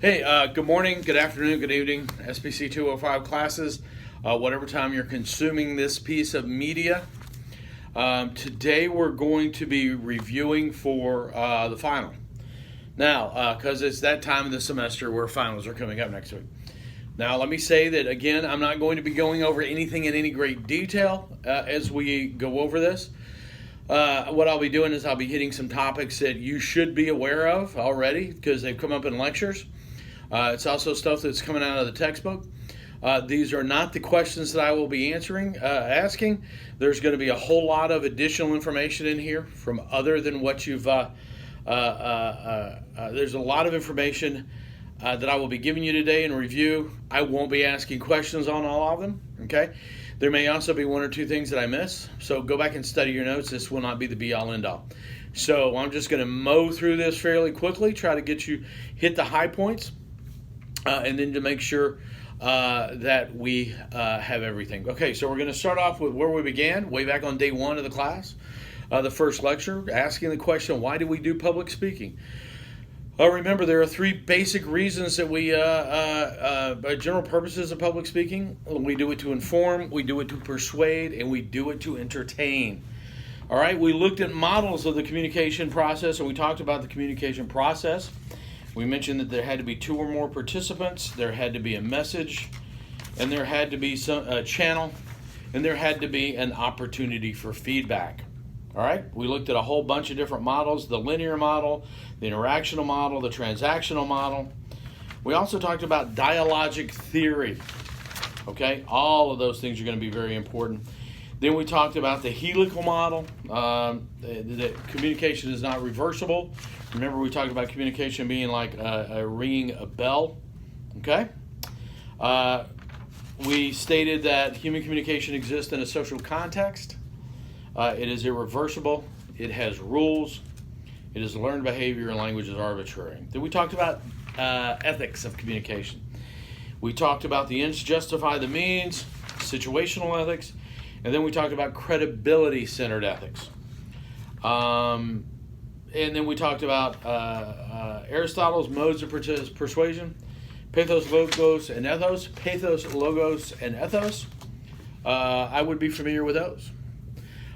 Hey, good morning, good afternoon, good evening, SPC 205 classes, whatever time you're consuming this piece of media. Today we're going to be reviewing for the final. Now, because it's that time of the semester where finals are coming up next week. Now, let me say that again, I'm not going to be going over anything in any great detail as we go over this. What I'll be doing is I'll be hitting some topics that you should be aware of already because they've come up in lectures. It's also stuff that's coming out of the textbook. These are not the questions that I will be asking. There's going to be a whole lot of additional information in here from other than what you've. There's a lot of information that I will be giving you today in review. I won't be asking questions on all of them. Okay. There may also be one or two things that I miss. So go back and study your notes. This will not be the be-all, end-all. So I'm just going to mow through this fairly quickly, try to get you hit the high points. And then to make sure that we have everything. Okay, so we're going to start off with where we began, way back on day one of the class, the first lecture, asking the question, why do we do public speaking? Remember, there are three basic reasons that we, general purposes of public speaking. We do it to inform, we do it to persuade, and we do it to entertain. All right, we looked at models of the communication process, and we talked about the communication process. We mentioned that there had to be two or more participants, there had to be a message, and there had to be a channel, and there had to be an opportunity for feedback. All right, we looked at a whole bunch of different models, the linear model, the interactional model, the transactional model. We also talked about dialogic theory. Okay, all of those things are going to be very important. Then we talked about the helical model, that communication is not reversible. Remember, we talked about communication being like ringing a bell. Okay? We stated that human communication exists in a social context. It is irreversible. It has rules. It is learned behavior, and language is arbitrary. Then we talked about ethics of communication. We talked about the ends justify the means, situational ethics, and then we talked about credibility-centered ethics. And then we talked about Aristotle's modes of persuasion, pathos, logos, and ethos. Pathos, logos, and ethos. I would be familiar with those.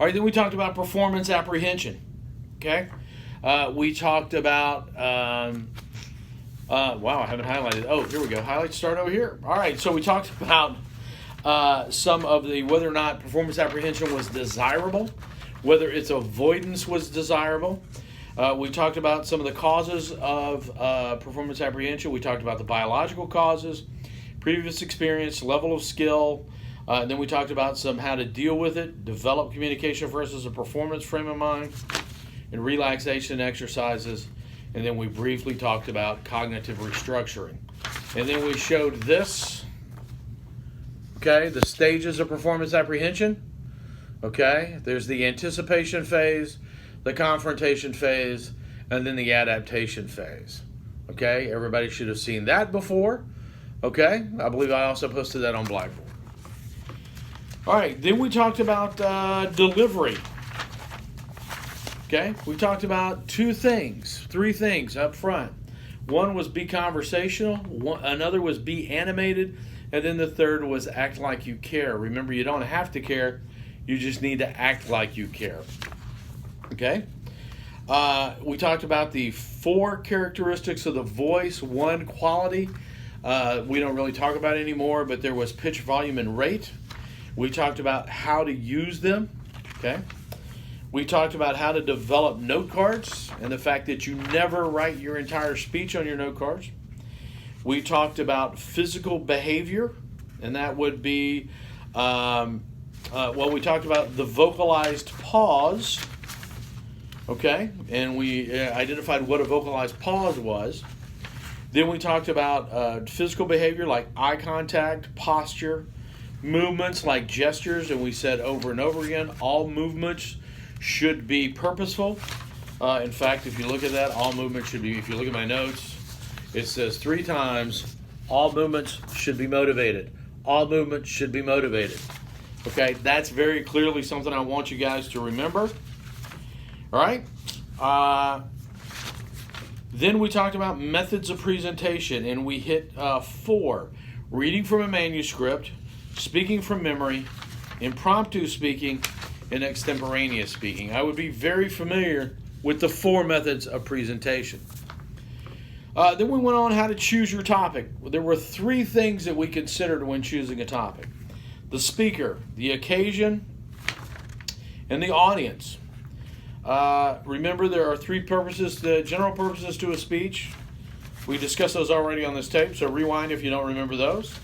All right, then we talked about performance apprehension. Okay? We talked about, wow, I haven't highlighted. Oh, here we go. Highlights start over here. All right, so we talked about some of the whether or not performance apprehension was desirable, whether its avoidance was desirable. We talked about some of the causes of performance apprehension. We talked about the biological causes, previous experience, level of skill. Then we talked about how to deal with it, develop communication versus a performance frame of mind, and relaxation exercises. And then we briefly talked about cognitive restructuring. And then we showed this, okay, the stages of performance apprehension. Okay, there's the anticipation phase, the confrontation phase, and then the adaptation phase. Okay, everybody should have seen that before. Okay, I believe I also posted that on Blackboard. All right, then we talked about delivery. Okay, we talked about three things up front. One was be conversational, another was be animated, and then the third was act like you care. Remember, you don't have to care, you just need to act like you care. Okay? We talked about the four characteristics of the voice. One, quality. We don't really talk about it anymore, but there was pitch, volume, and rate. We talked about how to use them. Okay? We talked about how to develop note cards and the fact that you never write your entire speech on your note cards. We talked about physical behavior, and that would be, we talked about the vocalized pause. Okay, and we identified what a vocalized pause was. Then we talked about physical behavior like eye contact, posture, movements like gestures, and we said over and over again, all movements should be purposeful. In fact, if you look at that, all movements should be, if you look at my notes, it says 3 times, all movements should be motivated. All movements should be motivated. Okay, that's very clearly something I want you guys to remember. All right. Then we talked about methods of presentation, and we hit 4: reading from a manuscript, speaking from memory, impromptu speaking, and extemporaneous speaking. I would be very familiar with the 4 methods of presentation. Then we went on how to choose your topic. There were 3 things that we considered when choosing a topic: the speaker, the occasion, and the audience. Remember, there are 3 purposes, the general purposes to a speech. We discussed those already on this tape, so rewind if you don't remember those.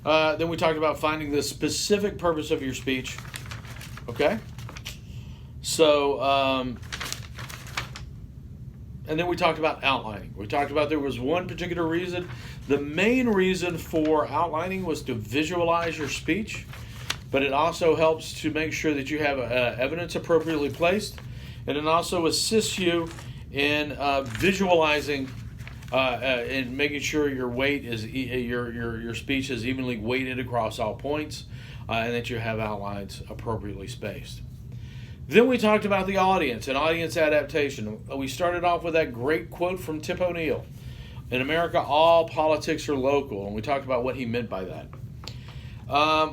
Then we talked about finding the specific purpose of your speech. Okay? So, and then we talked about outlining. We talked about there was one particular reason. The main reason for outlining was to visualize your speech, but it also helps to make sure that you have evidence appropriately placed, and it also assists you in visualizing and making sure your weight is your speech is evenly weighted across all points, and that you have outlines appropriately spaced. Then we talked about the audience and audience adaptation. We started off with that great quote from Tip O'Neill: "In America, all politics are local," and we talked about what he meant by that.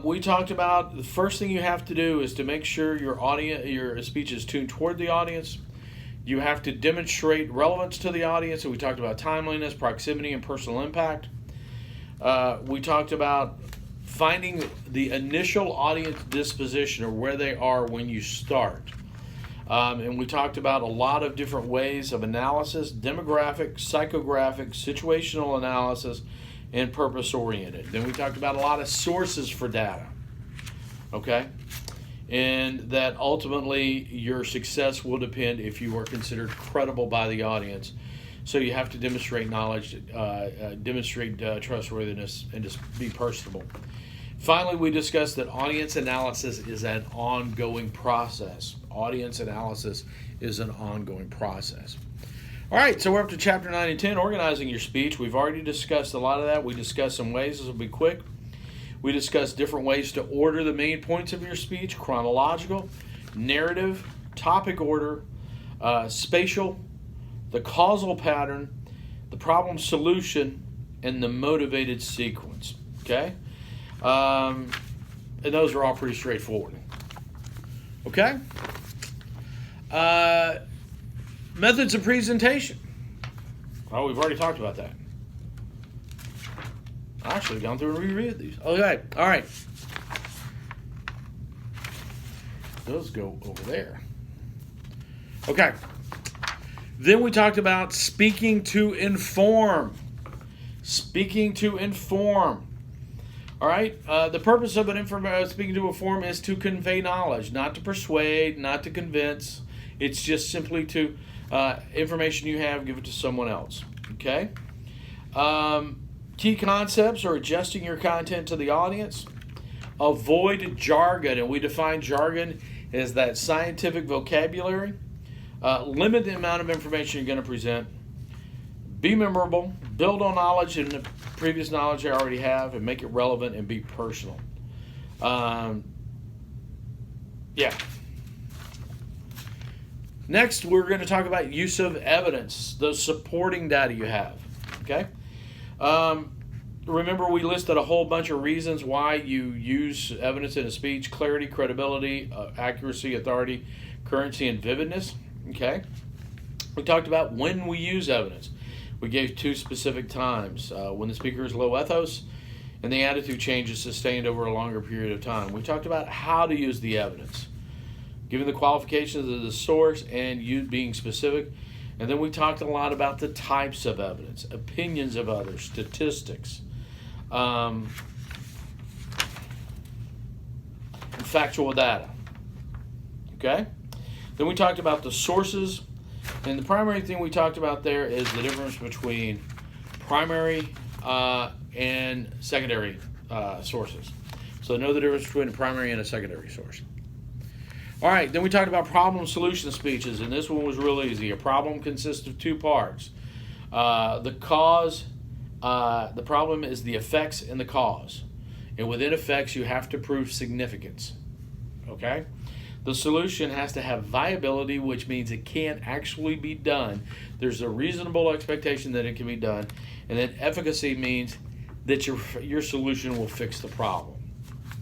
We talked about the first thing you have to do is to make sure your speech is tuned toward the audience. You have to demonstrate relevance to the audience, and we talked about timeliness, proximity, and personal impact. We talked about finding the initial audience disposition, or where they are when you start. And we talked about a lot of different ways of analysis: demographic, psychographic, situational analysis, and purpose-oriented. Then we talked about a lot of sources for data, okay? And that ultimately your success will depend if you are considered credible by the audience. So you have to demonstrate knowledge, demonstrate trustworthiness, and just be personable. Finally, we discussed that audience analysis is an ongoing process. Audience analysis is an ongoing process. All right, so we're up to Chapter 9 and 10, organizing your speech. We've already discussed a lot of that. We discussed some ways. This will be quick. We discussed different ways to order the main points of your speech: chronological, narrative, topic order, spatial, the causal pattern, the problem solution, and the motivated sequence. Okay? And those are all pretty straightforward. Okay? Methods of presentation. Oh, we've already talked about that. I actually gone through and reread these. Okay, all right. Those go over there. Okay. Then we talked about speaking to inform. Speaking to inform. All right. The purpose of speaking to inform is to convey knowledge, not to persuade, not to convince. It's just simply to information you have, give it to someone else. Okay. Key concepts are adjusting your content to the audience. Avoid jargon, and we define jargon as that scientific vocabulary. Limit the amount of information you're going to present. Be memorable. Build on knowledge and the previous knowledge you already have, and make it relevant and be personal. Yeah. Next, we're going to talk about use of evidence, the supporting data you have. Okay. Remember, we listed a whole bunch of reasons why you use evidence in a speech: clarity, credibility, accuracy, authority, currency, and vividness. Okay. We talked about when we use evidence. We gave 2 specific times: when the speaker is low ethos, and the attitude change is sustained over a longer period of time. We talked about how to use the evidence, giving the qualifications of the source and you being specific. And then we talked a lot about the types of evidence: opinions of others, statistics, and factual data. Okay? Then we talked about the sources. And the primary thing we talked about there is the difference between primary and secondary sources. So know the difference between a primary and a secondary source. All right, then we talked about problem solution speeches, and this one was real easy. A problem consists of 2 parts. The problem is the effects and the cause. And within effects, you have to prove significance. Okay? The solution has to have viability, which means it can actually be done. There's a reasonable expectation that it can be done. And then efficacy means that your solution will fix the problem.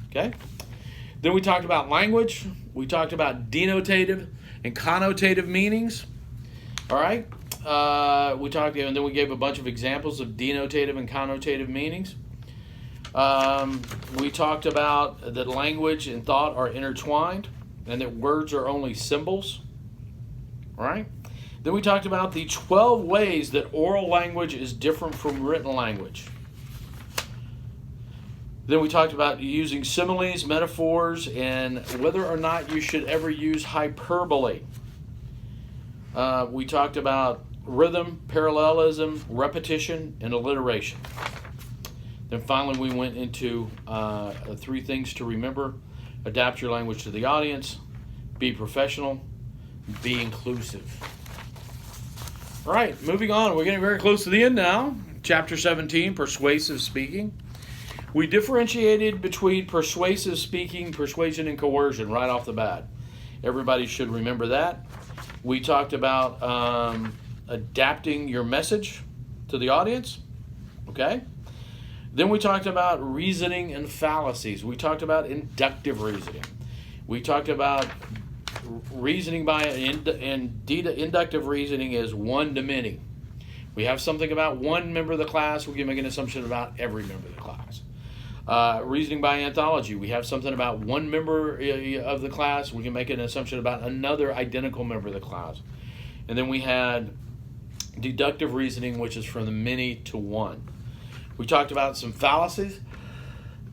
Okay? Then we talked about language. We talked about denotative and connotative meanings. All right? And then we gave a bunch of examples of denotative and connotative meanings. We talked about that language and thought are intertwined and that words are only symbols. All right? Then we talked about the 12 ways that oral language is different from written language. Then we talked about using similes, metaphors, and whether or not you should ever use hyperbole. We talked about rhythm, parallelism, repetition, and alliteration. Then finally we went into 3 things to remember. Adapt your language to the audience, be professional, be inclusive. All right, moving on. We're getting very close to the end now. Chapter 17, Persuasive Speaking. We differentiated between persuasive speaking, persuasion, and coercion right off the bat. Everybody should remember that. We talked about adapting your message to the audience. Okay? Then we talked about reasoning and fallacies. We talked about inductive reasoning. We talked about reasoning by inductive reasoning is one to many. We have something about one member of the class, we can make an assumption about every member of the class. Reasoning by anthology, we have something about one member of the class, we can make an assumption about another identical member of the class. And then we had deductive reasoning, which is from the many to one. We talked about some fallacies,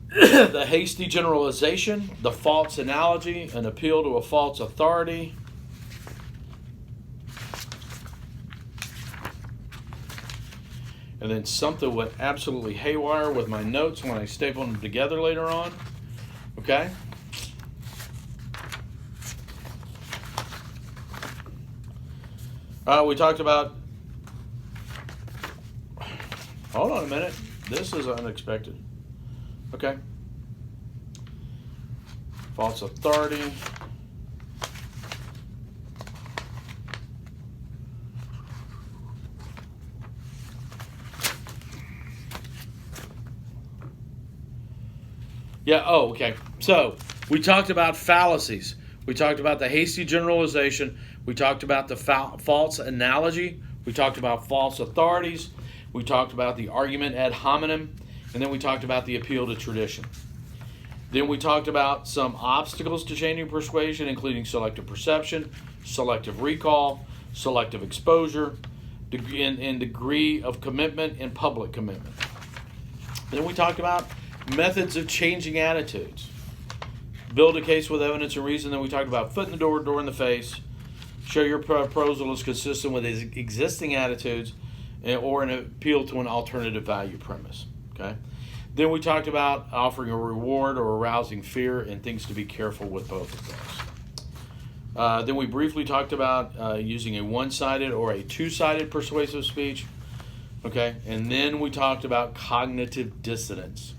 the hasty generalization, the false analogy, an appeal to a false authority. And then something went absolutely haywire with my notes when I stapled them together later on. Okay? We talked about... Hold on a minute. This is unexpected. Okay. False authority. Yeah, okay. So, we talked about fallacies. We talked about the hasty generalization. We talked about the false analogy. We talked about false authorities. We talked about the argument ad hominem. And then we talked about the appeal to tradition. Then we talked about some obstacles to changing persuasion, including selective perception, selective recall, selective exposure, and degree of commitment and public commitment. Then we talked about methods of changing attitudes. Build a case with evidence and reason. Then we talked about foot in the door, door in the face. Show your proposal is consistent with existing attitudes or an appeal to an alternative value premise. Okay. Then we talked about offering a reward or arousing fear and things to be careful with both of those. Then we briefly talked about using a one-sided or a two-sided persuasive speech. Okay. And then we talked about cognitive dissonance.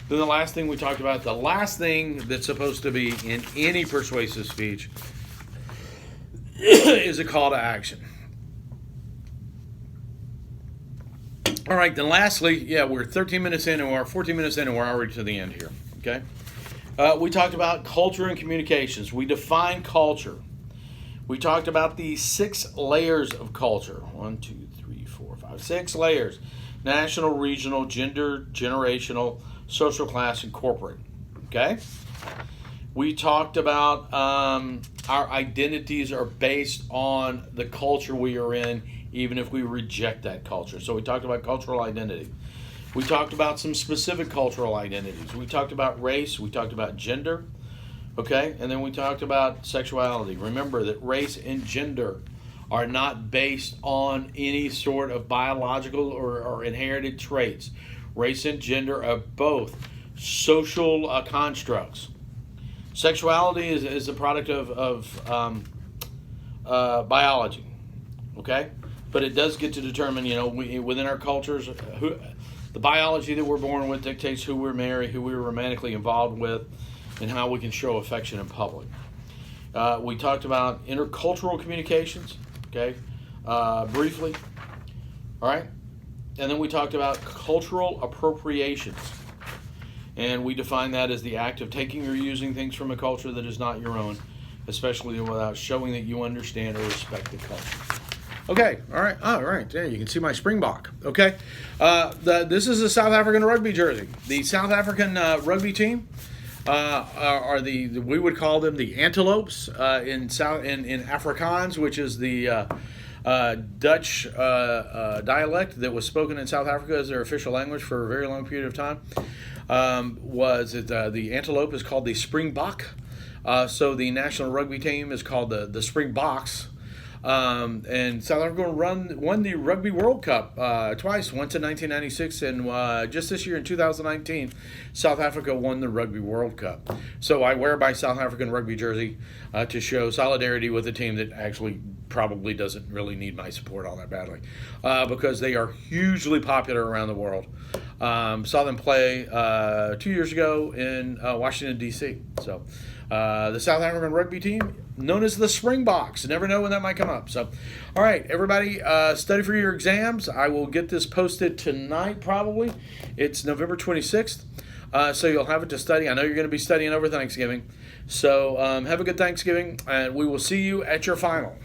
Then the last thing we talked about, the last thing that's supposed to be in any persuasive speech is a call to action. All right, then lastly, we're 13 minutes in and we're 14 minutes in and we're already to the end here, okay? We talked about culture and communications. We defined culture. We talked about the 6 layers of culture. 1, 2, 3, 4, 5, 6 layers. National, regional, gender, generational, social class, and corporate, okay? We talked about our identities are based on the culture we are in, even if we reject that culture. So we talked about cultural identity. We talked about some specific cultural identities. We talked about race. We talked about gender. Okay? And then we talked about sexuality. Remember that race and gender are not based on any sort of biological or inherited traits. Race and gender are both social constructs. Sexuality is a product of biology. Okay? But it does get to determine, within our cultures, the biology that we're born with dictates who we're married, who we're romantically involved with, and how we can show affection in public. We talked about intercultural communications, okay, briefly. All right. And then we talked about cultural appropriations. And we define that as the act of taking or using things from a culture that is not your own, especially without showing that you understand or respect the culture. Okay, all right. There you can see my Springbok. Okay, this is a South African rugby jersey. The South African rugby team are we would call them the Antelopes in Afrikaans, which is the Dutch dialect that was spoken in South Africa as their official language for a very long period of time. The Antelope is called the Springbok. So the national rugby team is called the Springboks. And South Africa won the Rugby World Cup twice, once in 1996 and just this year in 2019, South Africa won the Rugby World Cup. So I wear my South African rugby jersey to show solidarity with a team that actually probably doesn't really need my support all that badly because they are hugely popular around the world. Saw them play 2 years ago in Washington, D.C. So the South African rugby team, known as the Springboks. Never know when that might come up. So, all right, everybody, study for your exams. I will get this posted tonight probably. It's November 26th, so you'll have it to study. I know you're going to be studying over Thanksgiving. So have a good Thanksgiving, and we will see you at your final.